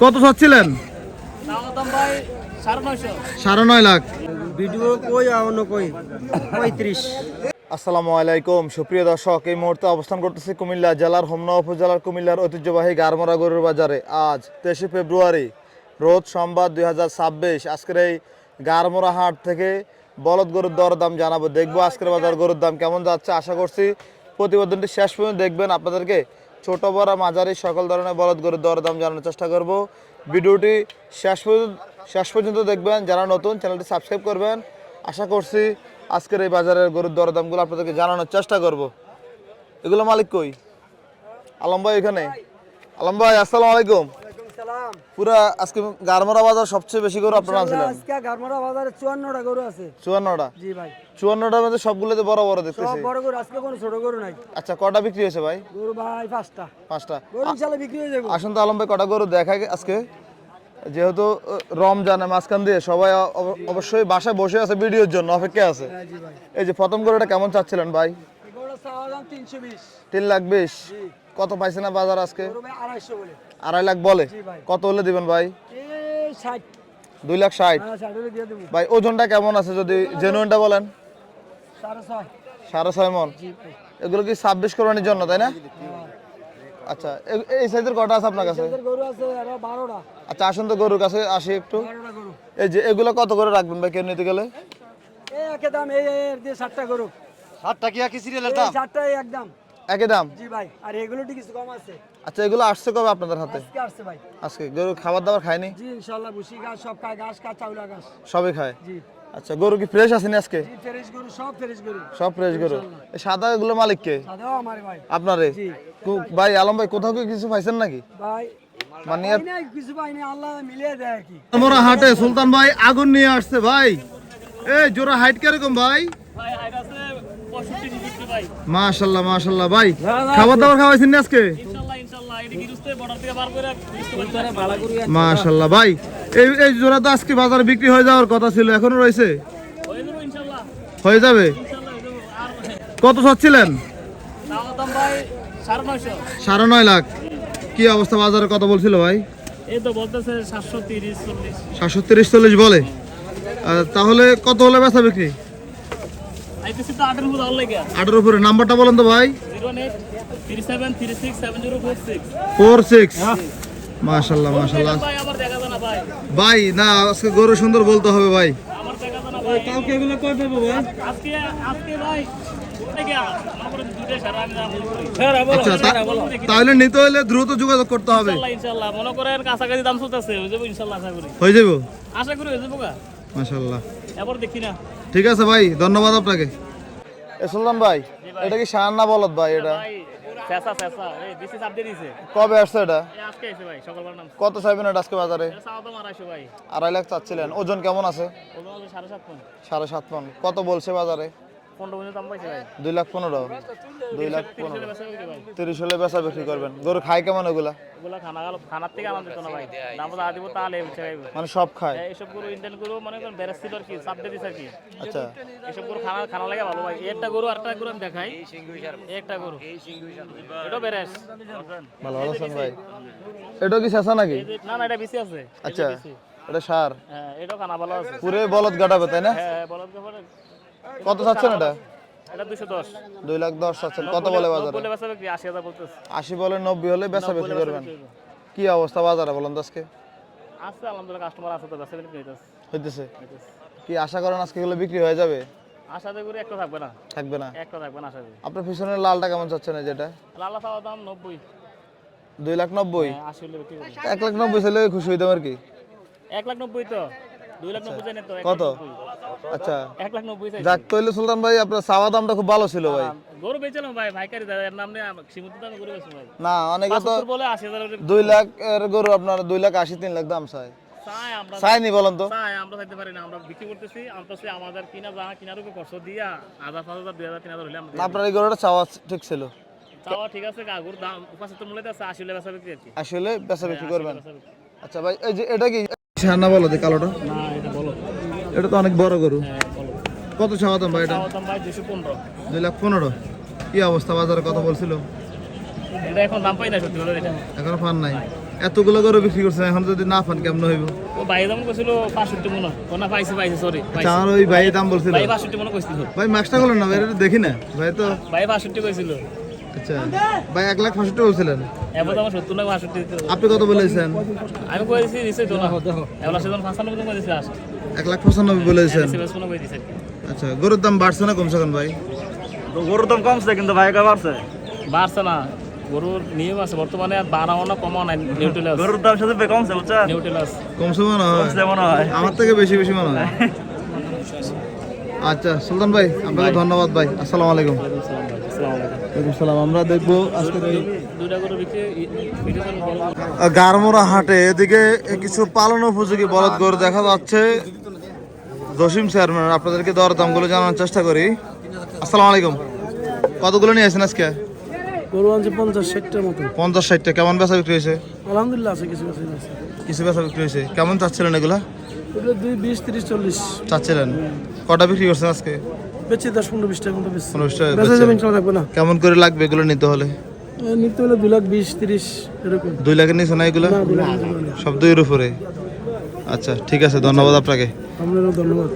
কত চাচ্ছিলেন? ভাই 9.5 লাখ। ভিডিও কই অন্য কই 35। আসসালামু আলাইকুম সুপ্রিয় দর্শক, এই মুহূর্তে অবস্থান করতেছি কুমিল্লা জেলার হোমনা উপজেলার কুমিল্লার ঐতিহ্যবাহী গারমরা গরুর বাজারে। আজ 23 ফেব্রুয়ারি, রোজ সোমবার 2026। আজকের এই গারমরা হাট থেকে বলদ গরুর দরদাম জানাবো, দেখবো আজকের বাজার গরুর দাম কেমন যাচ্ছে। আশা করছি প্রতিবেদনটি শেষ পর্যন্ত দেখবেন। আপনাদেরকে ছোট বড় মাঝারি সকল ধরনের বলদ গরুর দরদাম জানানোর চেষ্টা করব। ভিডিওটি শেষ পর্যন্ত দেখবেন। যারা নতুন, চ্যানেলটি সাবস্ক্রাইব করবেন। আশা করছি আজকের এই বাজারের গরুর দরদামগুলো আপনাদেরকে জানানোর চেষ্টা করব। এগুলো মালিক কই? আলম ভাই এখানে। আলম ভাই আসসালামু আলাইকুম। পুরা আজকে গারমরা বাজার সবচেয়ে বেশি গরু আপনারা আনছিলেন। আজকে গারমরা বাজারে 54টা গরু আছে। 54টা? জি ভাই। 54টার মধ্যে সবগুলোতে বড় বড় দেখতেছি। সব বড় গরু, আজকে কোনো ছোট গরু নাই। আচ্ছা, কটা বিক্রি হয়েছে ভাই? গরু ভাই 5টা। 5টা গরু ইনশাআল্লাহ বিক্রি হয়ে যাবে। আসুন তো আলম ভাই, কটা গরু দেখায় আজকে। যেহেতু রমজানে মাঝখান দিয়ে সবাই অবশ্যই বাসায় বসে আছে, ভিডিওর জন্য অপেক্ষা আছে। জি ভাই। এই যে প্রথম গরুটা কেমন চাচ্ছিলেন ভাই? এই গরুটা চাওয়া দাম 320। 3,20,000। জি। কত পাইছে না বাজার আজকে? গরু ভাই 250 বলে। 2.5 লাখ বলে। জি ভাই। কত হলে দিবেন ভাই? এই 60। 2,60,000। হ্যাঁ 60 হলে দিয়ে দেব। ভাই ওজনটা কেমন আছে যদি জেনুইনটা বলেন? 6.5। 6.5 মন। জি ভাই। এগুলো কি 26 কোরবানির জন্য, তাই না? হ্যাঁ। আচ্ছা, এই সাইজের কটা আছে আপনার কাছে? এদের গরু আছে আরো 12টা। আচ্ছা, আসুন তো গরুর কাছে আসি একটু। 12টা গরু। এই যে এগুলো কত করে রাখবেন ভাই কেউ নিতে গেলে? এই একই দাম, এই এর দিয়ে 7টা গরু। 7টা কি একই সিরিয়ালের এই দাম? 7টাই একদম। একই দাম? জি ভাই। আর এগুলোটি কিছু কম আছে। আচ্ছা, এগুলো আসছে কবে আপনাদের হাতে? আজকে আসছে ভাই। আজকে গরু খাবার দাবার খায়নি? জি ইনশাআল্লাহ, ভুসি ঘাস সব খায়, ঘাস খায়, চাউলা ঘাস। সবই খায়? জি। আচ্ছা, গরু কি ফ্রেশ আছে না আজকে? জি ফ্রেশ গরু, সব ফ্রেশ গরু। সব ফ্রেশ গরু। এই সাদা এগুলো মালিক কে? সাদাও আমারে ভাই। আপনারে? জি। ভাই আলম ভাই, কোথাও কি কিছু পাইছেন নাকি? ভাই মানে পাই নাই, কিছু পাই নাই, আল্লাহ মিলিয়ে দেয় কি। আমরা হাটে সুলতান ভাই আগুন নিয়ে আসছে ভাই। এই জোড়া হাইট কিরকম ভাই? ভাই হাইট আছে 65 ভাই। মাশাআল্লাহ মাশাআল্লাহ ভাই, খাবার দাবার খাওয়াইছেন না আজকে? ইনশাআল্লাহ এটি গিরুস্তে বর্ডার থেকে বার করে গিরুস্তে ভালো করে মাশাআল্লাহ ভাই, এই জোড়া তো আজকে বাজারে বিক্রি হয়ে যাওয়ার কথা ছিল, এখনো রয়েছে? হয়ে যাবে ইনশাআল্লাহ। হয়ে যাবে? ইনশাআল্লাহ হয়ে যাবে। আর কত চাচ্ছিলেন? দাম ভাই 9.5। 9.5 লাখ। কি অবস্থা বাজারে, কত বলছিল ভাই? এই তো বলতেছে 730 40। 730-40 বলে। তাহলে কত হলে বেচা বিক্রি? আইতেছি তো 8 এর উপর আল্লাহ গিয়া। 8-এর উপরে। নাম্বারটা বলেন তো ভাই। 08 37 36 7046। 46। মাশাআল্লাহ মাশাআল্লাহ ভাই আবার দেখা যায় না ভাই। ভাই, না আজকে গরু সুন্দর বলতে হবে ভাই। আমার দেখা যায় না ভাই। কালকে এগুলো কই পাবো ভাই? আজকে ভাই কোথায় গিয়া আমার দুটো সারা আমি দাম করি। আচ্ছা, তাহলে নিতে হলে দ্রুত যোগাযোগ করতে হবে। ইনশাআল্লাহ মনে করেন কাছাকাছি দাম চলতেছে, হয়ে যাবে ইনশাআল্লাহ, আশা করি। হয়ে যাবো? আশা করি হয়ে যাবো গা। মাশাআল্লাহ। এবার দেখি না। ঠিক আছে ভাই, ধন্যবাদ আপনাকে। সুলতান ভাই, এটা কি শান না বলদ ভাই? এটা ভাই চেঁচা এই দিছে চাপ দিয়ে দিছে। কবে আসছে এটা? এই আজকে এসে ভাই সকালবেলা নাম। কত চাইবেন এটা আজকে বাজারে? এটা চাওয়া দাম 250 ভাই। 2.5 লাখ চাচ্ছিলেন। ওজন কেমন আছে? ওজন হলো 7.5 মণ। 7.5 মন। কত বলছে বাজারে? 15 পর্যন্ত দাম পাইছে ভাই। 2,15,000। 30 2,15,000। বেচা বিক্রি ভাই। 30 হলে বেচা বিক্রি করবেন। গরু খায় কেমন এগুলা? ওগুলা খানার থেকে আনন্দ দিত না ভাই। দাম যা দিব তাহলে বুঝছে ভাই। মানে সব খায়? এইসব গরু ইন্ডিয়ান গরু মনে করেন বেরেস্তিল আর কি চাপ দিয়ে দিছে আর কি। আচ্ছা, এইসব গরু খানা লাগে ভালো ভাই। একটা গরু আরেকটা গরু আমি দেখাই। একটা গরু এটা বেরেস। ভালো ভালো আছেন ভাই। এটা কি শেষা নাকি? না না এটা বেশি আছে। আচ্ছা, এটা সার? হ্যাঁ এটাও খানা ভালো আছে। পুরে বলদ গাটাবে তাই না? হ্যাঁ বলদ পরে কত চাচ্ছেন এটা? এটা 210। 2,10,000 চাচ্ছেন। কত বলে বাজারে? বলে বেচা বিক্রি 80,000 বলতেছে। 80 বলে, 90 হলে বেচা বিক্রি করবেন। কি অবস্থা বাজারে বলেন তো আজকে? আছে আলহামদুলিল্লাহ, কাস্টমার আছে তো বেচা বিক্রি হইতাছে। হইতেছে? কি আশা করেন আজকে এগুলো বিক্রি হয়ে যাবে? আশা করি একটা থাকবে না। থাকবে না? একটা থাকবে না আশা করি। আপনার পিছনের লালটা কেমন চাচ্ছেন এই যেটা? লালা চাওয়া দাম 90। 2,90,000? 80 হলে বিক্রি করি। 1,90,000 ছেলে খুশি হইতাম আর কি। 1,90,000 তো 2,90,000 চাই না তো। কত? আচ্ছা 1,90,000 চাই। যাক, তাহলে সুলতান ভাই আপনার চাওয়া দামটা খুব ভালো ছিল ভাই। গরু বেচলাম ভাই, ভাইকারি এর নাম নেই, সীমিত দামে গরু বেচলাম ভাই। না, অনেকে তো 75 বলে 80,000 2 লাখ এর গরু আপনার 2,80,000 3 লাখ দাম চায়। চাই আমরা চাইনি বলেন তো? চাই আমরা চাইতে পারি না, আমরা বিক্রি করতেছি। আমরা আমাদের কিনার উপর খরচ দিয়া 1,000 5,000 2,000 3,000 হলে আমরা না, আপনার এই গরুটা চাওয়া ঠিক ছিল। চাওয়া ঠিক আছে, গরুর দাম 75 মূল্যতে আছে, 80 হলে বেচা বিক্রি আর কি। আসলে বেচা বিক্রি করবেন? বেচা বিক্রি। আচ্ছা ভাই, এই যে এটা কি সান্না বলো দি কালোটা? না এটা বলো। এটা তো অনেক বড় গরু। হ্যাঁ বলো। কত চাওয়া দাম ভাই এটা? চাওয়া দাম ভাই 215। 2,15,000। কি অবস্থা বাজারে কত বলছিল? এটা এখন দাম পাই না সত্যি বলে এটা। এখনো পান নাই? এতগুলো গরু বিক্রি করছেন, এখন যদি না পান কেমন হইব? ও ভাই দাম কইছিল 65 মনে, ও না পাইছে সরি আচ্ছা, আমার ওই ভাই দাম বলছিল। ভাই 65 মনে কইছিল। ভাই মাস্কটা করলেন না ভাই, এটা দেখি না ভাই তো। ভাই 65 কইছিল। আচ্ছা ভাই 1,65,000 বলছিলেন, এবার তো আমার 70 না 65 দিতে। আপনি কত বলেছেন? আমি কইছি দিছে তো না, এবার সেজন 95 মনে কইছে লাস্ট। 1,95,000 বলেছেন। সেবেস মনে কই দিছে। আচ্ছা, গরুর দাম বাড়ছে না কমছে কেন ভাই? গরুর দাম কমছে কিন্তু ভাই কা বাড়ছে। বাড়ছে না, গরুর নিয়ম আছে বর্তমানে, আর বাড়াও না কমাও না, নিউট্রাল আছে। গরুর দাম সাথে কমছে বুঝছেন? নিউট্রাল আছে। কমছে মনে হয়, কমছে মনে হয়। আমার থেকে বেশি বেশি মনে হয়। আচ্ছা সুলতান ভাই, আপনাকে ধন্যবাদ ভাই। আসসালামু আলাইকুম। আসসালামু আলাইকুম। ওয়ালাইকুম সালাম। আমরা দেখবো আজকে দুইটা গরু বিক্রি ভিডিও চালু করো। গারমোড়া হাটে এদিকে কিছু পালন উপযোগী বলদ গরু দেখা যাচ্ছে। জসিম চেয়ারম্যান, আপনাদেরকে দরদামগুলো জানানোর চেষ্টা করি। আসসালামু আলাইকুম। কতগুলো নিয়ে আসেন আজকে? গরু আনছে 50-60টার মতো। 50-60টা। কেমন বেচা বিক্রি হয়েছে? আলহামদুলিল্লাহ আছে, কিছু কিছু আছে। কিছু বেচা বিক্রি হয়েছে। কেমন চাচ্ছিলেন এগুলা? এগুলো 2-20-30-40 চাচ্ছিলেন? কটা বিক্রি করছেন আজকে? বেচে 10-15-20 টাকা মতো বেচছে। 15 টাকা বেচা বেচছেন। যাবে ইনশাআল্লাহ, লাগবে না। কেমন করে লাগবে এগুলো নিতে হলে? নিতে হলে 2,20,30 এরকম। 2 লাখের নিচে না এগুলো? না, 2 লাখ নিতে পারে। সব 2-এর উপরে। আচ্ছা ঠিক আছে, ধন্যবাদ আপনাকে। আপনারও ধন্যবাদ।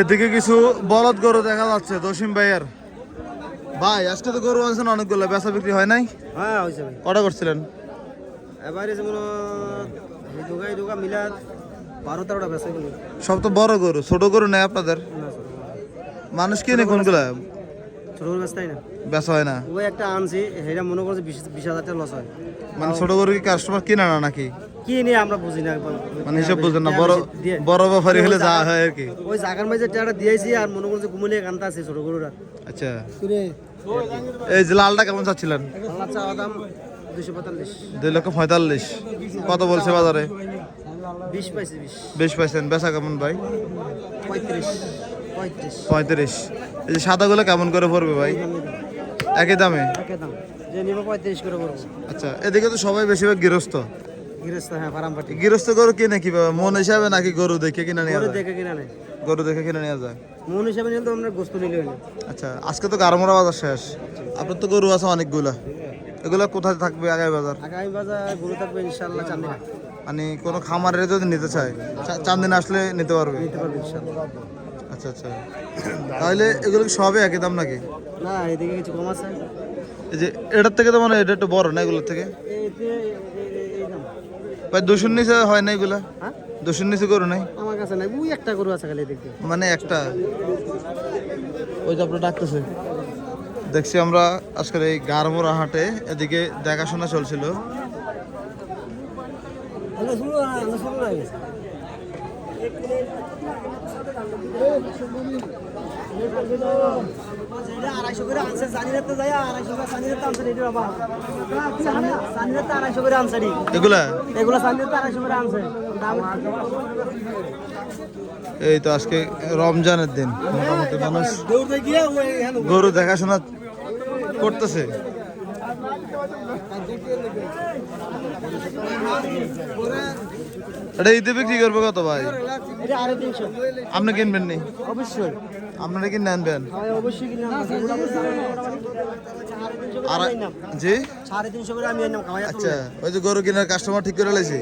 এদিকে কিছু বলদ গরু দেখা যাচ্ছে জসিম ভাইয়ের। ভাই আজকে তো গরু আনছেন অনেকগুলো, বেচা বিক্রি হয় নাই? হ্যাঁ হয়েছে ভাই। কটা করছিলেন? এবারে যেমন এই দোকা মিলা 12-13টা বেচা গেল। সব তো বড় গরু, ছোট গরু নেই আপনাদের? মানুষ কিনে কোনগুলা? ছোট গরু বেচতাই না। বেচা হয় না? ওই একটা আনছি, সেটা মনে করছে 20,000 টাকা লস হয়। মানে ছোট গরু কি কাস্টমার কিনে না নাকি? কি নিয়ে আমরা বুঝি না। মানে হিসাব বুঝেন না, বড় বড় ব্যাপারী হলে যা হয় আর কি। ওই জাগার মাঝে টাকাটা দিয়েছি, আর মনে করছে ঘুমলে কান্তা আছে ছোট গরুরা। আচ্ছা, এই যে লালটা কেমন চাচ্ছিলেন? আল্লাহ চাওয়া দাম 245। 2,45,000। কত বলছে বাজারে? 20 পাইছি, 20 পাইছেন। বেচা কেমন ভাই? 35। 35। এই যে সাদাগুলো কেমন করে পড়বে ভাই? একই দামে? একই দাম। যে নিব 35 করে করবো। আচ্ছা, এদিকে তো সবাই বেশিরভাগ গৃহস্থ। গৃহস্থ, হ্যাঁ, ফার্ম পাটি। গৃহস্থ গরু কিনে কিভাবে? মন হিসাবে নাকি গরু দেখে কিনে নেওয়া গরু যায়? দেখে কিনা নেই। গরু দেখে কিনে নেওয়া যায়। মন হিসাবে নিলে তো আমরা গোস্ত নিলে হইলো। আচ্ছা, আজকে তো গারমোড়া বাজার শেষ। আপনার তো গরু আছে অনেকগুলা, এগুলা কোথায় থাকবে আগামী বাজার? আগামী বাজার গরু থাকবে ইনশাআল্লাহ চান্দিনা। মানে কোনো খামারে যদি নিতে চায়, চান্দিনা আসলে নিতে পারবে? নিতে পারবে ইনশাআল্লাহ। আচ্ছা আচ্ছা, তাহলে এগুলো কি সবই একই দাম নাকি? না, এদিকে কিছু কম আছে। এই যে এটার থেকে তো মানে এটা একটু বড় না এগুলোর থেকে? এই দাম। ভাই 200-র নিচে হয় না এগুলা? হ্যাঁ, 200-র নিচে গরু নাই? আমার কাছে নাই, ওই একটা গরু আছে খালি দেখতে। মানে একটা, ওই যে আপনার ডাকতেছে। দেখছি আমরা আজকের এই গারমোড়া হাটে এদিকে দেখাশোনা চলছিল। এগুলা এই তো আজকে রমজানের দিন, মোটামুটি মানুষ গরু দেখাশোনা করতেছে। এটা ঈদে বিক্রি করবে কত ভাই? আপনি কিনবেন নি? অবশ্যই আপনারা কিনে আনবেন? অবশ্যই কিনে আর জি 350 করে আমি এনে খাওয়াই। আচ্ছা, ওই যে গরু কেনার কাস্টমার ঠিক করে লাইছি,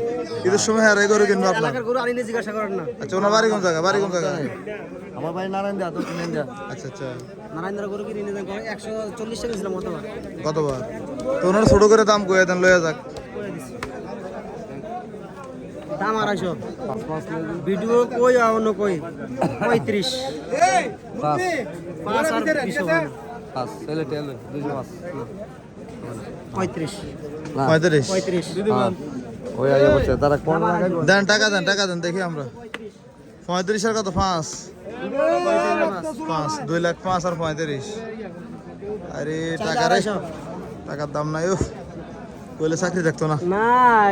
ঈদের সময় আর এই গরু কিনবে আপনার? এলাকার গরু আনিলে জিজ্ঞাসা করেন না। আচ্ছা, ওনার বাড়ি কোন জায়গা? বাড়ি কোন জায়গা? আমার ভাই নারায়ণ দা, তো কিনেন দা। আচ্ছা আচ্ছা, নারায়ণ দা গরু কিনে দেন 140 টাকা ছিল মতবার। কতবার? তো ওনার ছোট করে দাম কয়ে দেন, লয়ে যাক। দাম 250। ভিডিও কই অন্য কই 35। 5 আর 20 হবে না। 35। 35 দেন, টাকা দেন, টাকা দেন দেখি আমরা। 35 আর কত? 5 2,05,000 আর 35। আরে টাকা রে, টাকার দাম নাই। ও কইলে চাকরি দেখতো না। না,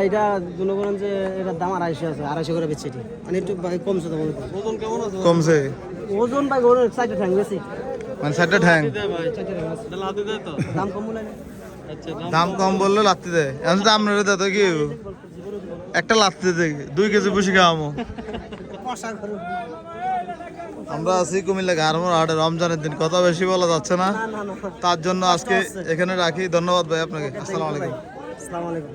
এটা জনগণ যে এটার দাম 250 আছে, 250 করে বেচছে এটি। মানে একটু কমছে তো বলতে। ওজন কেমন আছে? কমছে ওজন ভাই গরুর 4টা ঠ্যাং বেশি। মানে 4টা ঠ্যাং। দাম কম বলে না। দাম কম বললে লাত্তি দেয়। এখন তো আপনারা দেয় তো কি একটা লাত্তি দেয় 2 কেজি বসে খাওয়ামো। আমরা আছি কুমিল্লা গারমোড়া হাটে, রমজানের দিন, কথা বেশি বলা যাচ্ছে না, তার জন্য আজকে এখানে রাখি। ধন্যবাদ ভাই আপনাকে। আসসালামু আলাইকুম। আসসালামু আলাইকুম।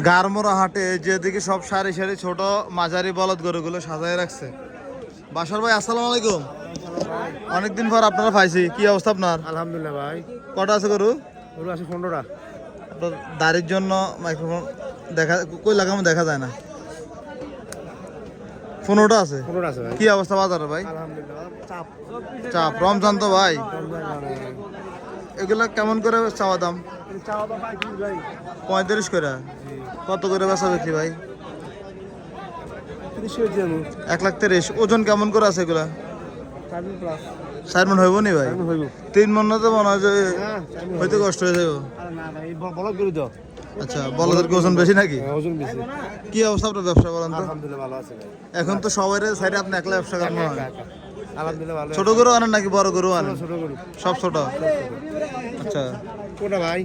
গারমোরা হাটে যেদিকে সব সারি সারি ছোট মাঝারি বলদ গরুগুলো সাজায় রাখছে। বাসার ভাই আসসালামু আলাইকুম। অনেকদিন পর আপনারা পাইছি, কি অবস্থা আপনার? আলহামদুলিল্লাহ ভাই, কটা আছে গরু? গরু আছে 15টা। আপনার দাড়ির জন্য মাইক্রোফোন দেখা কই লাগামো দেখা যায় না। 15টা আছে। 15টা আছে ভাই। কি অবস্থা বাজারে ভাই? আলহামদুলিল্লাহ, চাপ চাপ রমজান তো ভাই। মানে এগুলা কেমন করে চাওয়া দাম? চাওয়া দাম ভাই 35 করে। কত করে বেচা বিক্রি ভাই? 30 করে দিই আমি। 1,30,000। ওজন কেমন করে আছে এগুলা? 4 দিন প্লাস 4 মন হইব নি ভাই? হইব। 3 মন না তো মনে হয় যে হ্যাঁ, হয়তো কষ্ট হয়ে যাবে। আরে না ভাই, বলদ গরু দাও। আচ্ছা, বলদের কি ওজন বেশি নাকি? ওজন বেশি। কি অবস্থা আপনার ব্যবসা বলেন তো? আলহামদুলিল্লাহ ভালো আছে ভাই। এখন তো সবাই সাইডে আপনি একলা ব্যবসা করেন মনে হয়। আলহামদুলিল্লাহ ভালো। ছোট গরু আনেন নাকি বড় গরু আনেন? ছোট গরু। সব ছোট। আচ্ছা, কোনটা ভাই?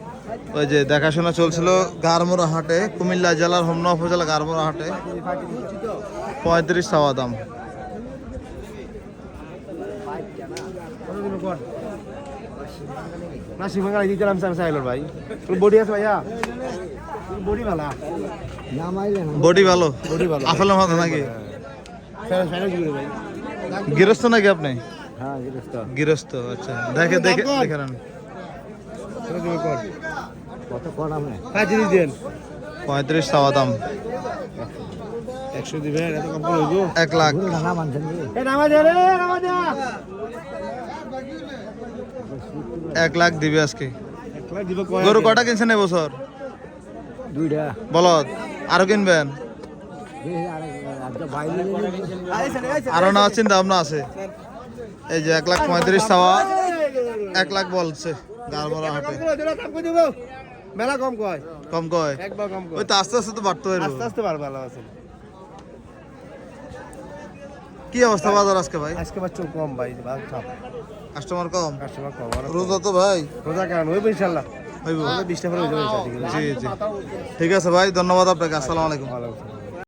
ওই যে দেখাশোনা চলছিল গারমোরা হাটে, কুমিল্লা জেলার হোমনা উপজেলা গারমোরা হাটে 35 চাওয়া দাম। না শিবঙ্গা দিতে নাম সামনে আইলো ভাই। তোর বডি আছে ভাইয়া? তোর বডি ভালো। বডি ভালো, বডি ভালো। আপেলের মতো নাকি? ফাইনাল কি করে ভাই? গৃহস্থ নাকি আপনি? হ্যাঁ, গিরস্ত। গৃহস্থ। আচ্ছা, দেখে দেখে দেখে নেন। কত কোন আপনি? 5 জিনিস দেন। 35 চাওয়া দাম। 100 দিবেন, এত কম হইব? 1 লাখ। এ নামা দে রে, নামা দে। 1 লাখ দিবে আজকে। 1 লাখ দিব কয়? গরু কটা কিনছেন এবছর? 2টা বলদ আরো কিনবেন? আরো না চিন্তা ভাবনা আছে? এই যে 1,35,000 চাওয়া, 1 লাখ বলছে গারমোরা হাটে। মেলা কম কয়, কম কয়? একবার কম ওই কয়। তো আস্তে আস্তে তো বাড়তে পারবো। আস্তে আস্তে ভালো ভালো আছে। কি অবস্থা বাজার আজকে ভাই? আজকে বাচ্চা কম ভাই, ভালো চাপ, কাস্টমার কম? কাস্টমার কম। রোজা তো ভাই রোজা কেন হইব ইনশাআল্লাহ। হইব। 20টা করে হয়ে যাবে। জি জি, ঠিক আছে ভাই, ধন্যবাদ আপনাকে। আসসালামু আলাইকুম। ভালো।